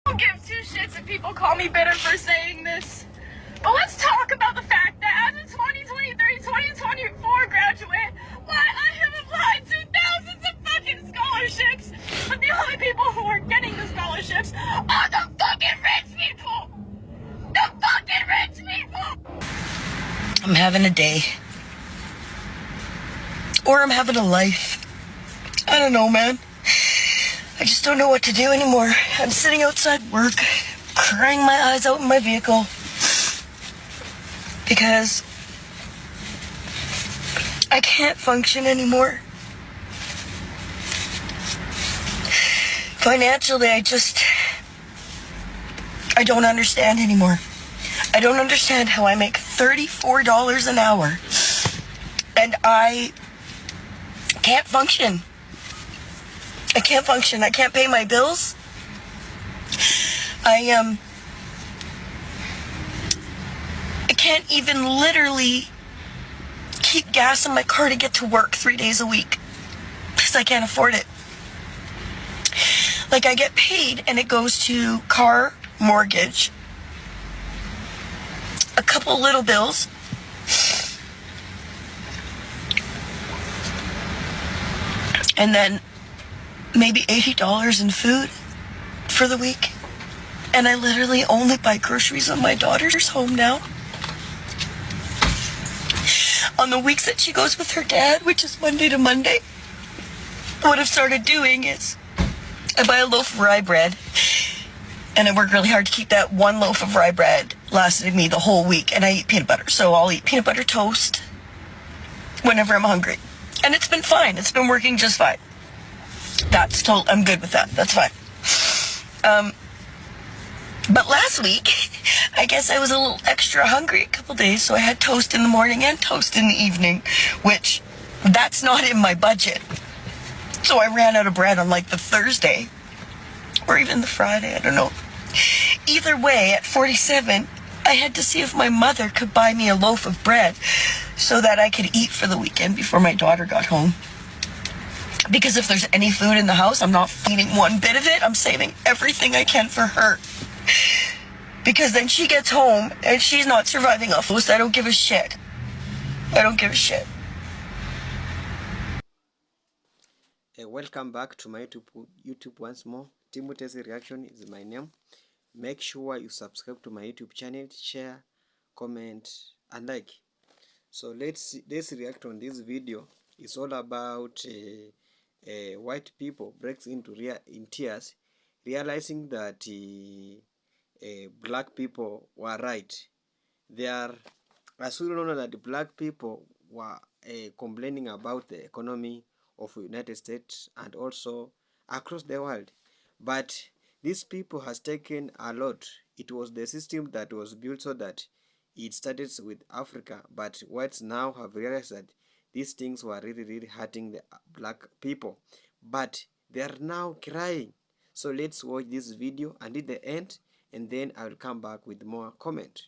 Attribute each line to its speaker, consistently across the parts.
Speaker 1: don't give two shits if people call me bitter for saying this. But let's talk about the fact that as a 2023-2024 graduate, I have applied to thousands of fucking scholarships. But the only people who are getting the scholarships are the fucking rich people. The fucking rich people.
Speaker 2: I'm having a day. Or I'm having a life. I don't know, man. I just don't know what to do anymore. I'm sitting outside work, crying my eyes out in my vehicle. Because I can't function anymore. Financially, I don't understand anymore. I don't understand how I make $34 an hour and I can't function. I can't function. I can't pay my bills. I can't even literally keep gas in my car to get to work 3 days a week because I can't afford it. Like, I get paid and it goes to car, mortgage, a couple little bills, and then maybe $80 in food for the week. And I literally only buy groceries when my daughter's home now. On the weeks that she goes with her dad, which is Monday to Monday, what I've started doing is I buy a loaf of rye bread, and I work really hard to keep that one loaf of rye bread lasting me the whole week, and I eat peanut butter. So I'll eat peanut butter toast whenever I'm hungry. And it's been fine. It's been working just fine. I'm good with that. That's fine. But last week, I guess I was a little extra hungry a couple days, so I had toast in the morning and toast in the evening, which that's not in my budget. So I ran out of bread on like the Thursday, or even the Friday, I don't know. Either way, at 47, I had to see if my mother could buy me a loaf of bread so that I could eat for the weekend before my daughter got home. Because if there's any food in the house, I'm not feeding one bit of it. I'm saving everything I can for her. Because then she gets home and she's not surviving off of. I don't give a shit. I don't give a shit.
Speaker 3: Welcome back to my YouTube once more. Timothy's Reaction is my name. Make sure you subscribe to my YouTube channel, share, comment, and like. So let's react on this video. It's all about white people breaks into in tears, realizing that black people were right. As we know that black people were complaining about the economy of the United States and also across the world, but these people has taken a lot. It was the system that was built so that it started with Africa, but whites now have realized that these things were really hurting the black people, but they are now crying. So let's watch this video until the end, and then I will come back with more comment.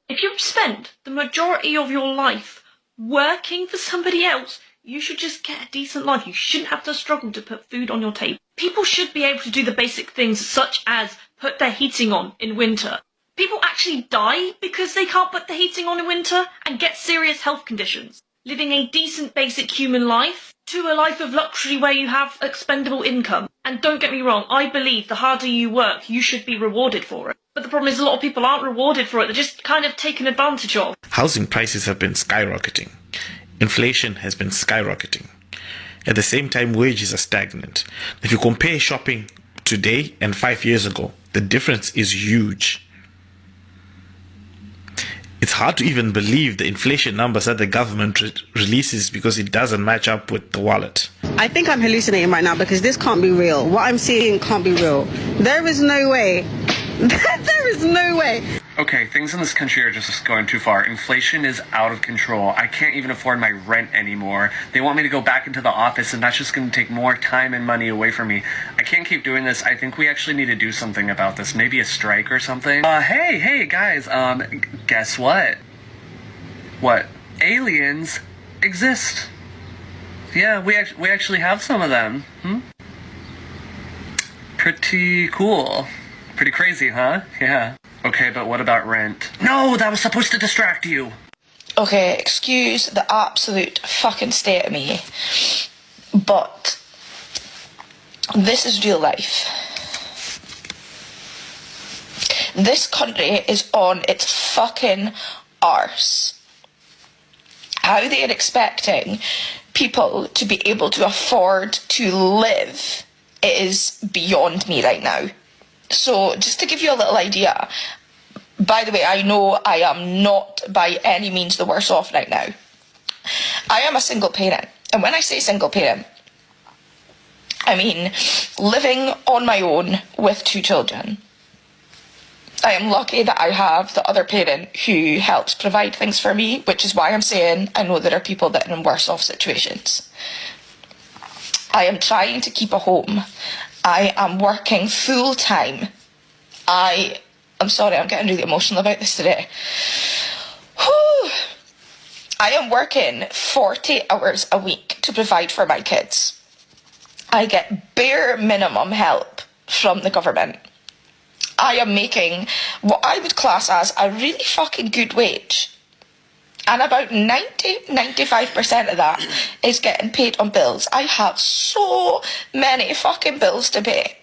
Speaker 4: If you've spent the majority of your life working for somebody else, you should just get a decent life. You shouldn't have to struggle to put food on your table. People should be able to do the basic things such as put their heating on in winter. People actually die because they can't put the heating on in winter and get serious health conditions. Living a decent basic human life to a life of luxury where you have expendable income. And don't get me wrong, I believe the harder you work, you should be rewarded for it. But the problem is a lot of people aren't rewarded for it, they're just kind of taken advantage of.
Speaker 5: Housing prices have been skyrocketing. Inflation has been skyrocketing. At the same time, wages are stagnant. If you compare shopping today and 5 years ago, the difference is huge. It's hard to even believe the inflation numbers that the government releases because it doesn't match up with the wallet.
Speaker 6: I think I'm hallucinating right now because this can't be real. What I'm seeing can't be real. There is no way. There is no way.
Speaker 7: Okay, things in this country are just going too far. Inflation is out of control. I can't even afford my rent anymore. They want me to go back into the office, and that's just going to take more time and money away from me. I can't keep doing this. I think we actually need to do something about this. Maybe a strike or something. Hey, guys, guess what? What? Aliens exist. Yeah, we actually have some of them. Pretty cool. Pretty crazy, huh? Yeah. Okay, but what about rent? No, that was supposed to distract you.
Speaker 2: Okay, excuse the absolute fucking state of me, but this is real life. This country is on its fucking arse. How they are expecting people to be able to afford to live is beyond me right now. So just to give you a little idea, by the way, I know I am not by any means the worse off right now. I am a single parent. And when I say single parent, I mean living on my own with 2 children. I am lucky that I have the other parent who helps provide things for me, which is why I'm saying I know there are people that are in worse off situations. I am trying to keep a home. I am working full time. I'm sorry, I'm getting really emotional about this today. Whew. I am working 40 hours a week to provide for my kids. I get bare minimum help from the government. I am making what I would class as a really fucking good wage. And about 95% of that is getting paid on bills. I have so many fucking bills to pay.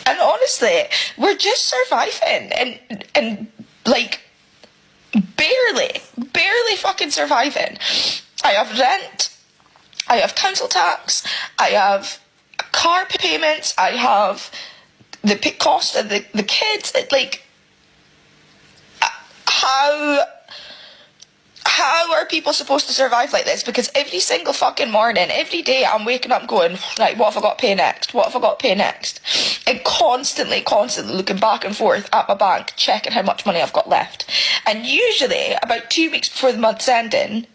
Speaker 2: And honestly, we're just surviving and like barely fucking surviving. I have rent, I have council tax, I have car payments, I have the cost of the kids. Like, how are people supposed to survive like this? Because every single fucking morning, every day, I'm waking up going, right, what have I got to pay next? What have I got to pay next? And constantly looking back and forth at my bank, checking how much money I've got left. And usually, about 2 weeks before the month's ending,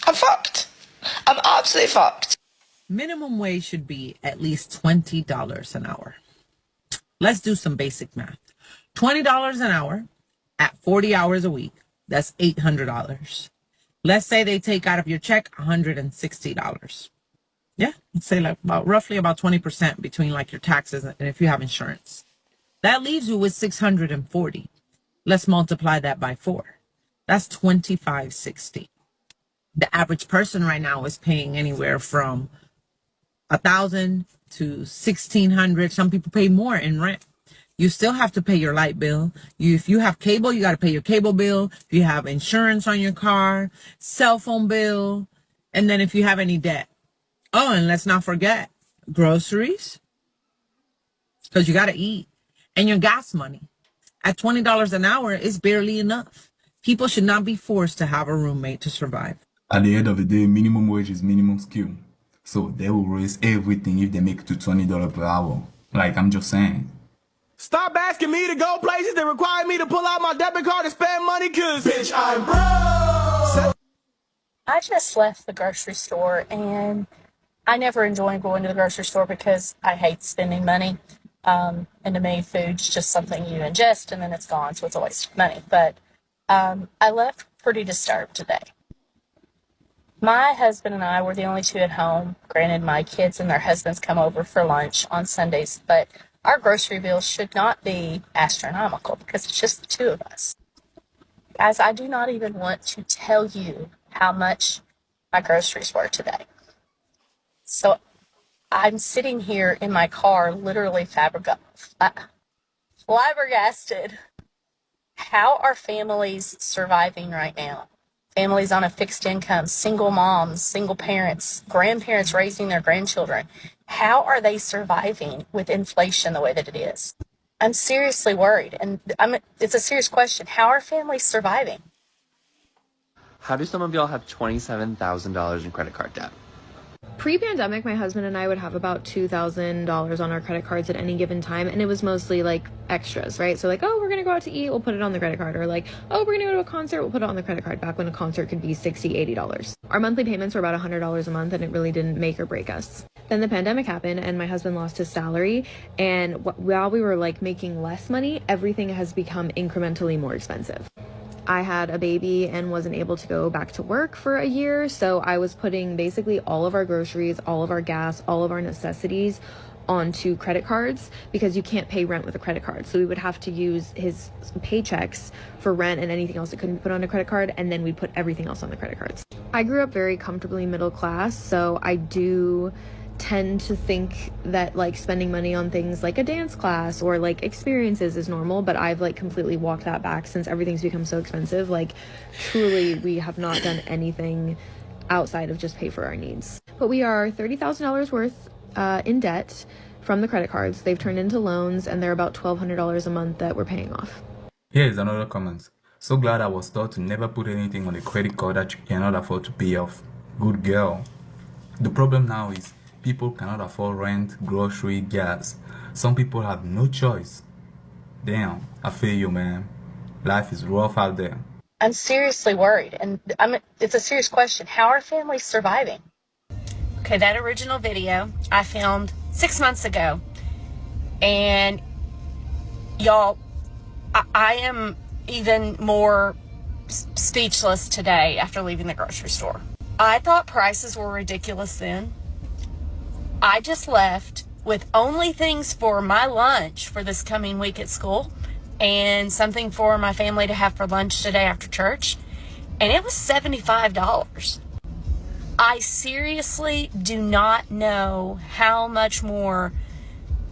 Speaker 2: I'm fucked. I'm absolutely fucked.
Speaker 8: Minimum wage should be at least $20 an hour. Let's do some basic math. $20 an hour at 40 hours a week. That's $800. Let's say they take out of your check $160. Yeah, let's say like roughly about 20% between like your taxes and if you have insurance. That leaves you with $640. Let's multiply that by 4. That's $2,560. The average person right now is paying anywhere from $1,000 to $1,600. Some people pay more in rent. You still have to pay your light bill. If you have cable, you got to pay your cable bill. If you have insurance on your car, cell phone bill, and then if you have any debt. Oh, and let's not forget groceries, because you got to eat, and your gas money. At $20 an hour, it's barely enough. People should not be forced to have a roommate to survive.
Speaker 9: At the end of the day, minimum wage is minimum skill. So they will raise everything if they make it to $20 per hour. Like, I'm just saying.
Speaker 10: Stop asking me to go places that require me to pull out my debit card and spend money, cause bitch, I'm broke.
Speaker 1: I just left the grocery store, and I never enjoy going to the grocery store because I hate spending money. And to me, food's just something you ingest and then it's gone, so it's a waste of money. But I left pretty disturbed today. My husband and I were the only 2 at home. Granted, my kids and their husbands come over for lunch on Sundays, but our grocery bills should not be astronomical because it's just the 2 of us. Guys, I do not even want to tell you how much my groceries were today. So I'm sitting here in my car literally flabbergasted. How are families surviving right now? Families on a fixed income, single moms, single parents, grandparents raising their grandchildren. How are they surviving with inflation the way that it is? I'm seriously worried, and it's a serious question. How are families surviving?
Speaker 11: How do some of y'all have $27,000 in credit card debt?
Speaker 12: Pre-pandemic, my husband and I would have about $2,000 on our credit cards at any given time, and it was mostly like extras, right? So like, oh, we're gonna go out to eat, we'll put it on the credit card, or like, oh, we're gonna go to a concert, we'll put it on the credit card, back when a concert could be $60, $80. Our monthly payments were about $100 a month, and it really didn't make or break us. Then the pandemic happened, and my husband lost his salary, and while we were like making less money, everything has become incrementally more expensive. I had a baby and wasn't able to go back to work for a year, so I was putting basically all of our groceries, all of our gas, all of our necessities onto credit cards because you can't pay rent with a credit card. So we would have to use his paychecks for rent and anything else that couldn't be put on a credit card, and then we'd put everything else on the credit cards. I grew up very comfortably middle class, so I do tend to think that like spending money on things like a dance class or like experiences is normal, but I've like completely walked that back since everything's become so expensive. Like truly, we have not done anything outside of just pay for our needs. But we are $30,000 worth in debt from the credit cards. They've turned into loans, and they're about $1,200 a month that we're paying off.
Speaker 9: Here's another comment. So glad I was taught to never put anything on a credit card that you cannot afford to pay off. Good girl. The problem now is people cannot afford rent, grocery, gas. Some people have no choice. Damn, I feel you, man. Life is rough out there.
Speaker 13: I'm seriously worried, and it's a serious question. How are families surviving?
Speaker 14: Okay, that original video I filmed 6 months ago, and y'all, I am even more speechless today after leaving the grocery store. I thought prices were ridiculous then. I just left with only things for my lunch for this coming week at school and something for my family to have for lunch today after church, and it was $75. I seriously do not know how much more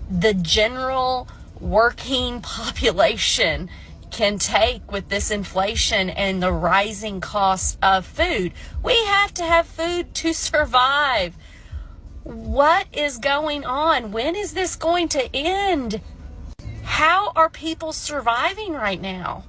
Speaker 14: the general working population can take with this inflation and the rising cost of food. We have to have food to survive. What is going on? When is this going to end? How are people surviving right now?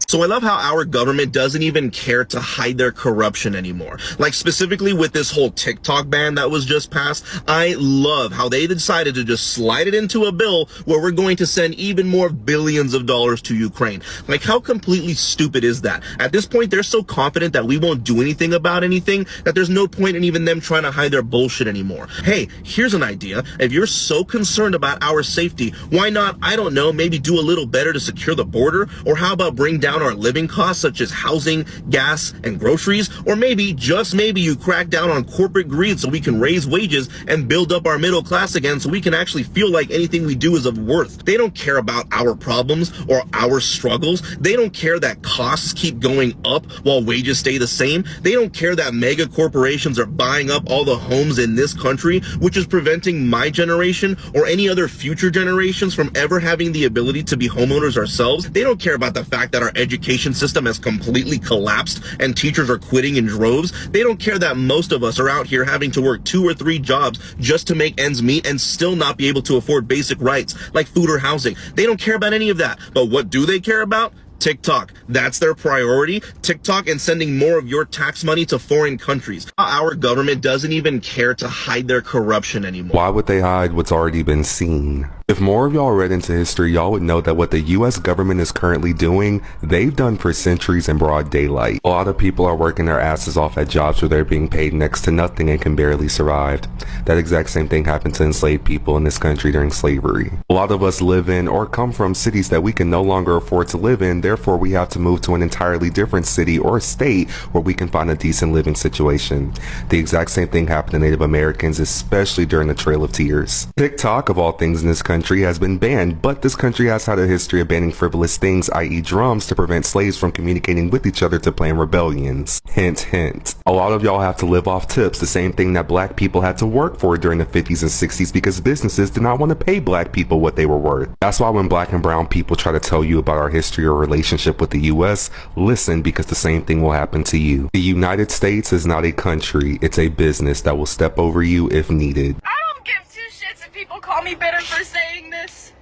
Speaker 15: So I love how our government doesn't even care to hide their corruption anymore. Like specifically with this whole TikTok ban that was just passed, I love how they decided to just slide it into a bill where we're going to send even more billions of dollars to Ukraine. Like how completely stupid is that? At this point, they're so confident that we won't do anything about anything that there's no point in even them trying to hide their bullshit anymore. Hey, here's an idea. If you're so concerned about our safety, why not, I don't know, maybe do a little better to secure the border? Or how about bring down our living costs such as housing, gas, and groceries? Or maybe, just maybe, you crack down on corporate greed so we can raise wages and build up our middle class again so we can actually feel like anything we do is of worth. They don't care about our problems or our struggles. They don't care that costs keep going up while wages stay the same. They don't care that mega corporations are buying up all the homes in this country, which is preventing my generation or any other future generations from ever having the ability to be homeowners ourselves. They don't care about the fact that our education system has completely collapsed and teachers are quitting in droves. They don't care that most of us are out here having to work 2 or 3 jobs just to make ends meet and still not be able to afford basic rights like food or housing. They don't care about any of that. But what do they care about? TikTok. That's their priority. TikTok and sending more of your tax money to foreign countries. Our government doesn't even care to hide their corruption anymore.
Speaker 16: Why would they hide what's already been seen? If more of y'all read into history, y'all would know that what the US government is currently doing, they've done for centuries in broad daylight. A lot of people are working their asses off at jobs where they're being paid next to nothing and can barely survive. That exact same thing happened to enslaved people in this country during slavery. A lot of us live in or come from cities that we can no longer afford to live in, therefore we have to move to an entirely different city or state where we can find a decent living situation. The exact same thing happened to Native Americans, especially during the Trail of Tears. TikTok, of all things in this country, has been banned, but this country has had a history of banning frivolous things, i.e. drums, to prevent slaves from communicating with each other to plan rebellions. Hint, hint. A lot of y'all have to live off tips, the same thing that black people had to work for during the 50s and 60s because businesses did not want to pay black people what they were worth. That's why when black and brown people try to tell you about our history or relationship with the US, listen, because the same thing will happen to you. The United States is not a country, it's a business that will step over you if needed.
Speaker 1: I don't give 2 shits if people call me bitter for saying this,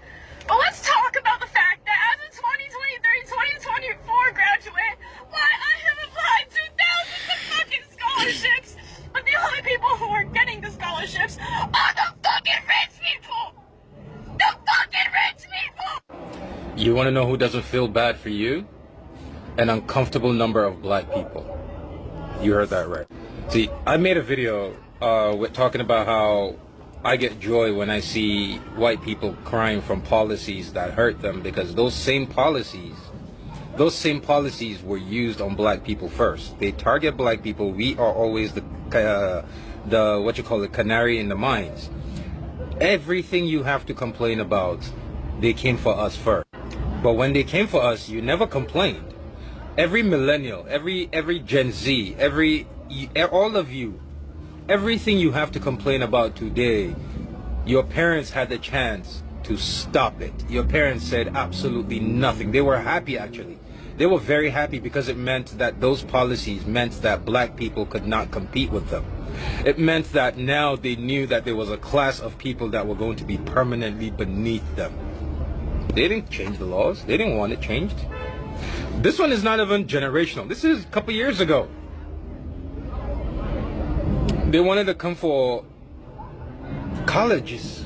Speaker 1: but let's talk about the fact that as a 2023-2024 graduate, why I have applied to thousands of fucking scholarships, but the only people who are getting the scholarships are the fucking rich people! The fucking rich people!
Speaker 17: You want to know who doesn't feel bad for you? An uncomfortable number of black people. You heard that right. See, I made a video with talking about how I get joy when I see white people crying from policies that hurt them, because those same policies those same policies were used on black people first. They target black people. We are always the canary in the mines. Everything you have to complain about, they came for us first. But when they came for us, you never complained. Every millennial, every Gen Z, all of you, everything you have to complain about today, your parents had the chance to stop it. Your parents said absolutely nothing. They were happy, actually. They were very happy because it meant that those policies meant that black people could not compete with them. It meant that now they knew that there was a class of people that were going to be permanently beneath them. They didn't change the laws. They didn't want it changed. This one is not even generational. This is a couple years ago. They wanted to come for colleges.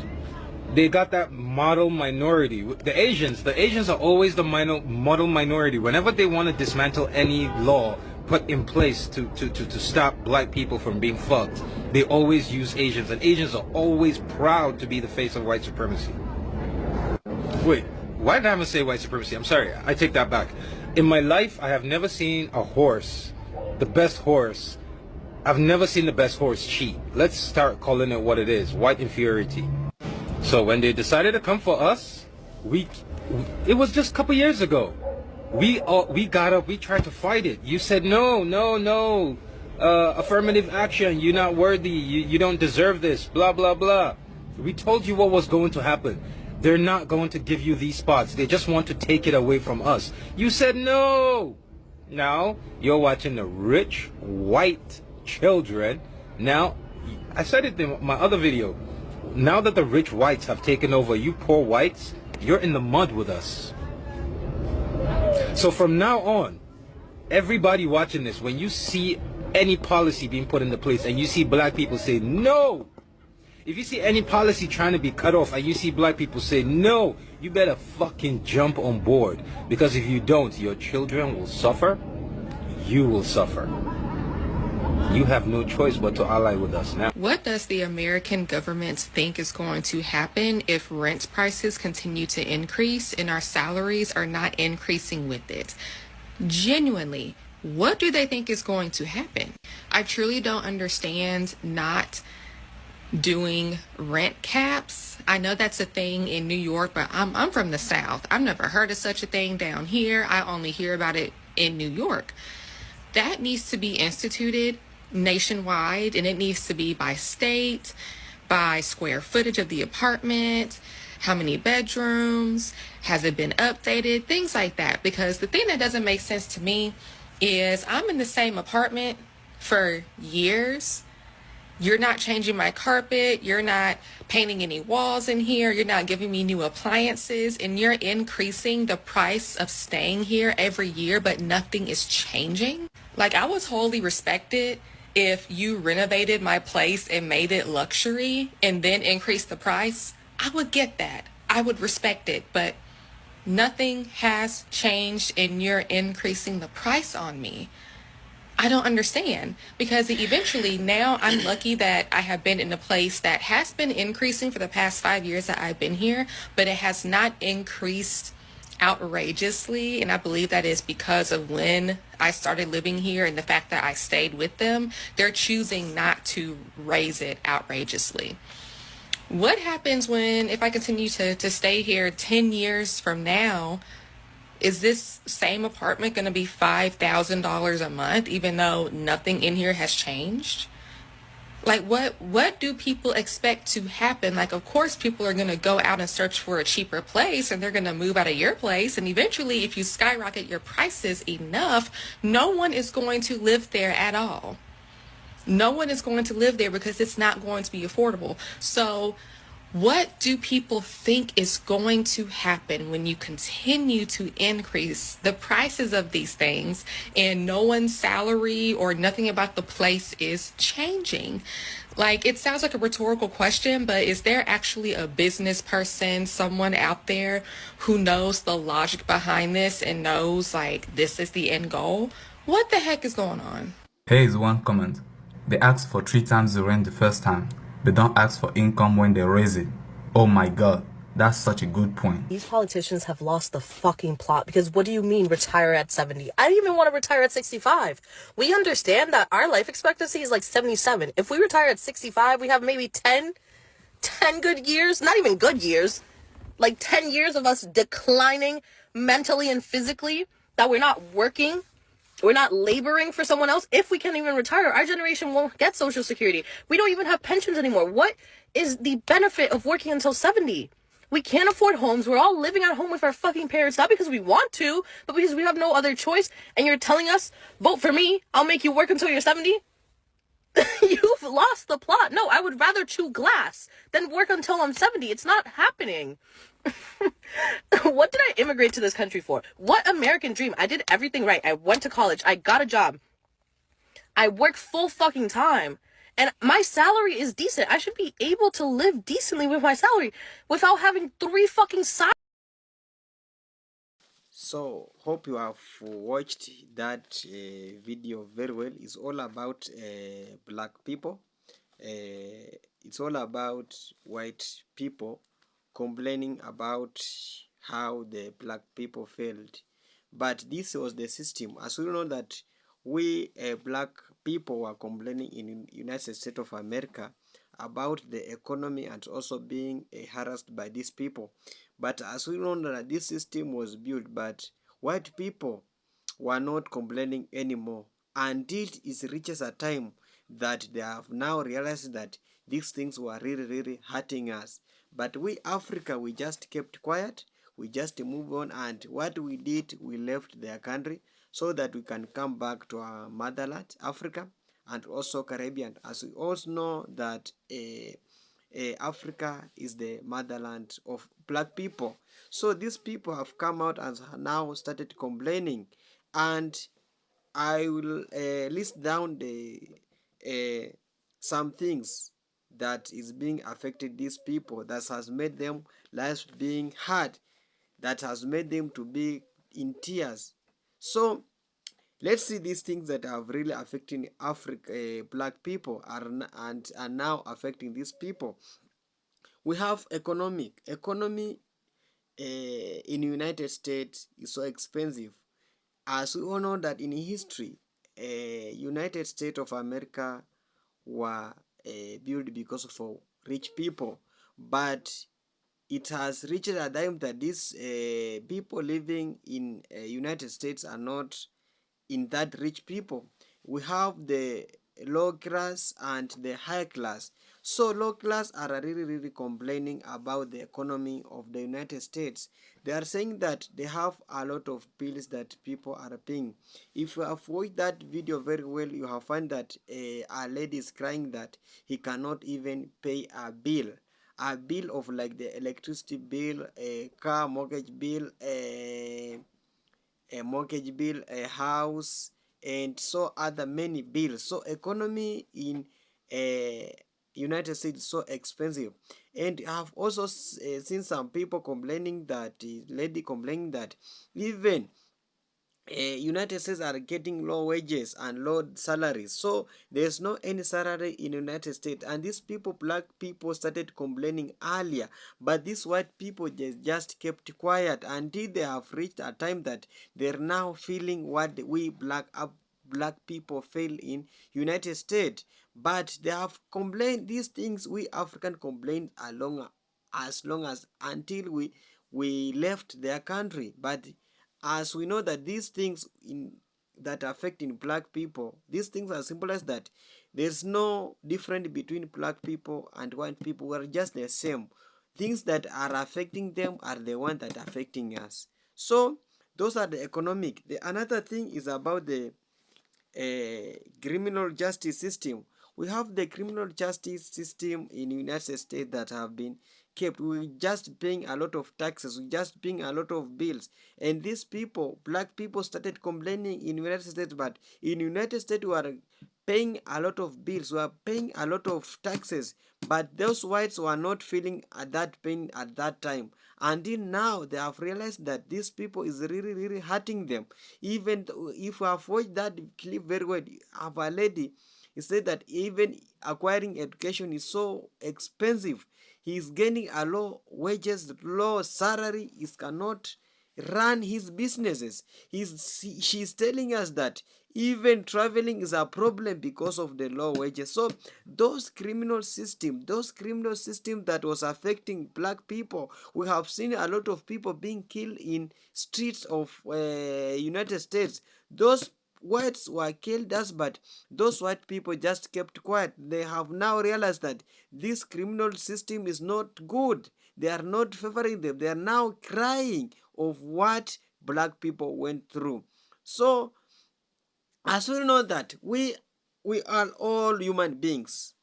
Speaker 17: They got that model minority. The Asians are always the model minority. Whenever they want to dismantle any law put in place to stop black people from being fucked, they always use Asians. And Asians are always proud to be the face of white supremacy. Wait, why did I even say white supremacy? I'm sorry, I take that back. In my life, I have never seen a horse, the best horse. I've never seen the best horse cheat. Let's start calling it what it is, white inferiority. So when they decided to come for us, it was just a couple years ago. We got up, we tried to fight it. You said, no, affirmative action, you're not worthy, you don't deserve this, blah, blah, blah. We told you what was going to happen. They're not going to give you these spots. They just want to take it away from us. You said no. Now, you're watching the rich, white children. Now, I said it in my other video. Now that the rich whites have taken over, you poor whites, you're in the mud with us. So from now on, everybody watching this, when you see any policy being put into place and you see black people say no, if you see any policy trying to be cut off and you see black people say no, you better fucking jump on board. Because if you don't, your children will suffer. You will suffer. You have no choice but to ally with us now.
Speaker 18: What does the American government think is going to happen if rent prices continue to increase and our salaries are not increasing with it? Genuinely, what do they think is going to happen? I truly don't understand not doing rent caps. I know that's a thing in New York, but I'm from the South. I've never heard of such a thing down here. I only hear about it in New York. That needs to be instituted nationwide, and it needs to be by state, by square footage of the apartment, how many bedrooms, has it been updated, things like that. Because the thing that doesn't make sense to me is I'm in the same apartment for years. You're not changing my carpet, you're not painting any walls in here, you're not giving me new appliances, and you're increasing the price of staying here every year, but nothing is changing. Like, I would totally respect it if you renovated my place and made it luxury and then increased the price. I would get that. I would respect it, but nothing has changed and you're increasing the price on me. I don't understand, because eventually now I'm lucky that I have been in a place that has been increasing for the past 5 years that I've been here, but it has not increased outrageously. And I believe that is because of when I started living here and the fact that I stayed with them. They're choosing not to raise it outrageously. What happens if I continue to stay here 10 years from now? Is this same apartment going to be $5,000 a month, even though nothing in here has changed? Like, what do people expect to happen? Like, of course, people are going to go out and search for a cheaper place, and they're going to move out of your place. And eventually, if you skyrocket your prices enough, no one is going to live there at all. No one is going to live there because it's not going to be affordable. So what do people think is going to happen when you continue to increase the prices of these things and no one's salary or nothing about the place is changing? Like, it sounds like a rhetorical question, but is there actually a business person, someone out there who knows the logic behind this and knows, like, this is the end goal? What the heck is going on?
Speaker 9: Here is one comment. They asked for 3 times the rent the first time. They don't ask for income when they raise it. Oh my god. That's such a good point.
Speaker 19: These politicians have lost the fucking plot, because what do you mean retire at 70? I don't even want to retire at 65. We understand that our life expectancy is like 77. If we retire at 65, we have maybe 10 good years, not even good years, like 10 years of us declining mentally and physically, that we're not working, we're not laboring for someone else. If we can't even retire, our generation won't get Social Security. We don't even have pensions anymore. What is the benefit of working until 70? We can't afford homes. We're all living at home with our fucking parents, not because we want to, but because we have no other choice. And you're telling us, vote for me, I'll make you work until you're 70? You've lost the plot. No, I would rather chew glass than work until I'm 70. It's not happening. What did I immigrate to this country for? What American dream? I did everything right. I went to college. I got a job. I work full fucking time. And my salary is decent. I should be able to live decently with my salary without having 3 fucking sides.
Speaker 3: So hope you have watched that video very well. It's all about black people. It's all about white people complaining about how the black people failed. But this was the system. As we know that we black people were complaining in United States of America about the economy and also being harassed by these people. But as we know that this system was built, but white people were not complaining anymore until it reaches a time that they have now realized that these things were really hurting us. But we Africa, we just kept quiet, we just moved on, and what we did, we left their country so that we can come back to our motherland, Africa, and also Caribbean, as we also know that Africa is the motherland of black people. So these people have come out and now started complaining, and I will list down the some things that is being affected these people, that has made them lives being hard, that has made them to be in tears. So let's see these things that are really affecting Africa, black people and are now affecting these people. We have economy in United States is so expensive. As we all know that in history, United States of America were built because of rich people, but it has reached a time that these people living in United States are not in that rich people. We have the low class and the high class. So low class are really complaining about the economy of the United States. They are saying that they have a lot of bills that people are paying. If you have watched that video very well, you have found that a lady is crying that he cannot even pay a bill of like the electricity bill, a car mortgage bill, a mortgage bill, a house, and so other many bills. So economy in United States is so expensive. And I've also seen some people complaining that, lady complaining that even United States are getting low wages and low salaries, so there's no any salary in United States. And these people, black people, started complaining earlier, but these white people just kept quiet until they have reached a time that they're now feeling what we black people feel in United States. But they have complained these things. We African complained as long as until we left their country. But as we know that these things that affect in black people, these things are simple as that. There's no difference between black people and white people. We're just the same. Things that are affecting them are the ones that are affecting us. So those are the economic. The another thing is about the criminal justice system. We have the criminal justice system in United States that have been kept. We just paying a lot of taxes, we just paying a lot of bills, and these people, black people, started complaining in United States. But in United States, we are paying a lot of bills, we are paying a lot of taxes, but those whites were not feeling that pain at that time. Until now, they have realized that these people is really hurting them. Even if you have watched that clip very well, have a lady, He said that even acquiring education is so expensive. He's getting a low wages, low salary. He cannot run his businesses. She's telling us that even traveling is a problem because of the low wages. So those criminal system that was affecting black people, we have seen a lot of people being killed in streets of United States. Those whites were killed us, but those white people just kept quiet. They have now realized that this criminal system is not good. They are not favoring them. They are now crying of what black people went through. So as we know that we are all human beings.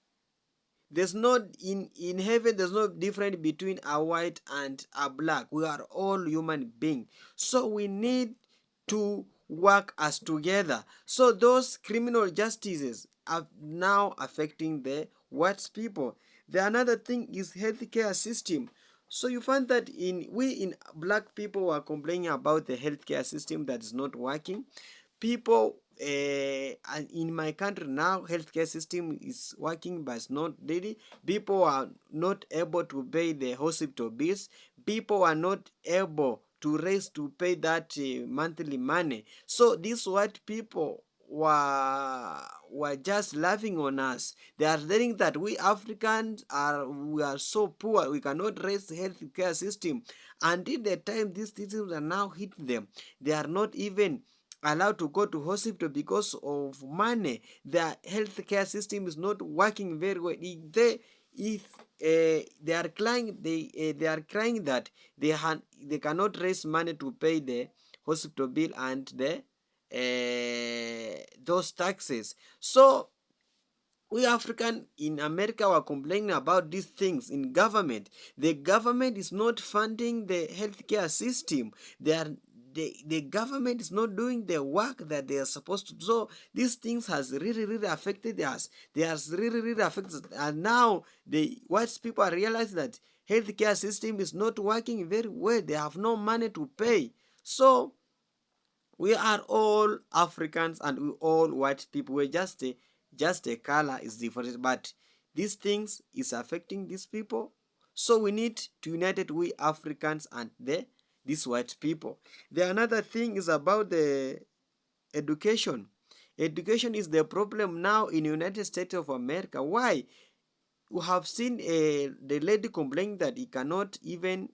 Speaker 3: There's not in heaven, there's no difference between a white and a black. We are all human beings. So we need to work as together. So those criminal justices are now affecting the white people. The another thing is healthcare system. So you find that in black people are complaining about the healthcare system that is not working. People in my country now, healthcare system is working but it's not daily. People are not able to pay the hospital bills. People are not able to raise to pay that monthly money. So these white people were just laughing on us. They are saying that we Africans we are so poor, we cannot raise the health care system. Until the time these systems are now hit them, they are not even allowed to go to hospital because of money. The healthcare system is not working very well. They are crying, they are crying that they cannot raise money to pay the hospital bill and the those taxes. So we African in America were complaining about these things in government. The government is not funding the healthcare system. The government is not doing the work that they are supposed to do. So these things has really affected us. They has really affected us. And now the white people are realizing that healthcare system is not working very well. They have no money to pay. So we are all Africans and we all white people. We're just a color is different, but these things is affecting these people. So we need to unite we Africans and these white people. The another thing is about the education. Education is the problem now in United States of America. Why? We have seen the lady complaining that he cannot even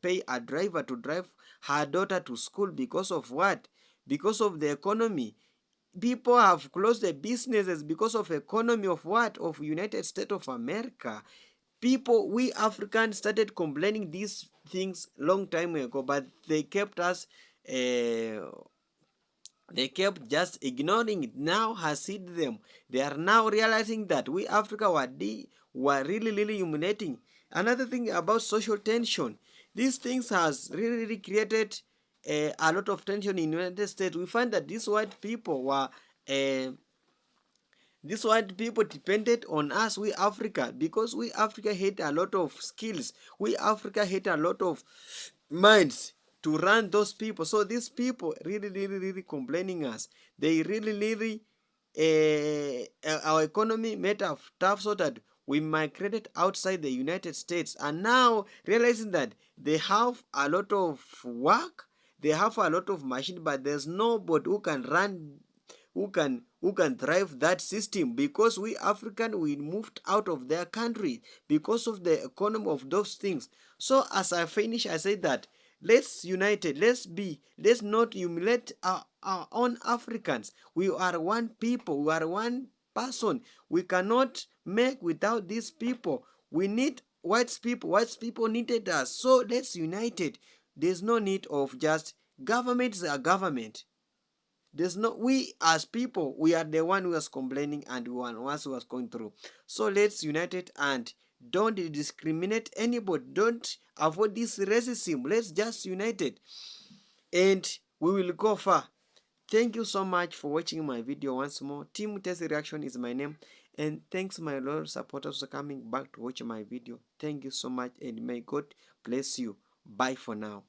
Speaker 3: pay a driver to drive her daughter to school because of what? Because of the economy. People have closed their businesses because of economy of what? Of United States of America. People, we Africans started complaining these things long time ago, but they kept us they kept just ignoring it. Now has hit them. They are now realizing that we Africa were really humiliating. Another thing about social tension. These things has really created a lot of tension in the United States. We find that these white people were these white people depended on us, we Africa, because we Africa had a lot of skills. We Africa had a lot of minds to run those people. So these people really complaining us. They really our economy made of tough so that we migrated outside the United States, and now realizing that they have a lot of work, they have a lot of machine, but there's nobody who can run who can drive that system, because we African, we moved out of their country because of the economy of those things. So as I finish, I say that let's unite it, let's not humiliate our own Africans. We are one people, we are one person. We cannot make without these people. We need white people needed us. So let's unite it. There's no need of just government is a government. There's no, we as people, we are the one who was complaining and we are the ones who was going through. So let's unite it and don't discriminate anybody. Don't avoid this racism. Let's just unite it and we will go far. Thank you so much for watching my video once more. Team Test Reaction is my name, and thanks my loyal supporters for coming back to watch my video. Thank you so much and may God bless you. Bye for now.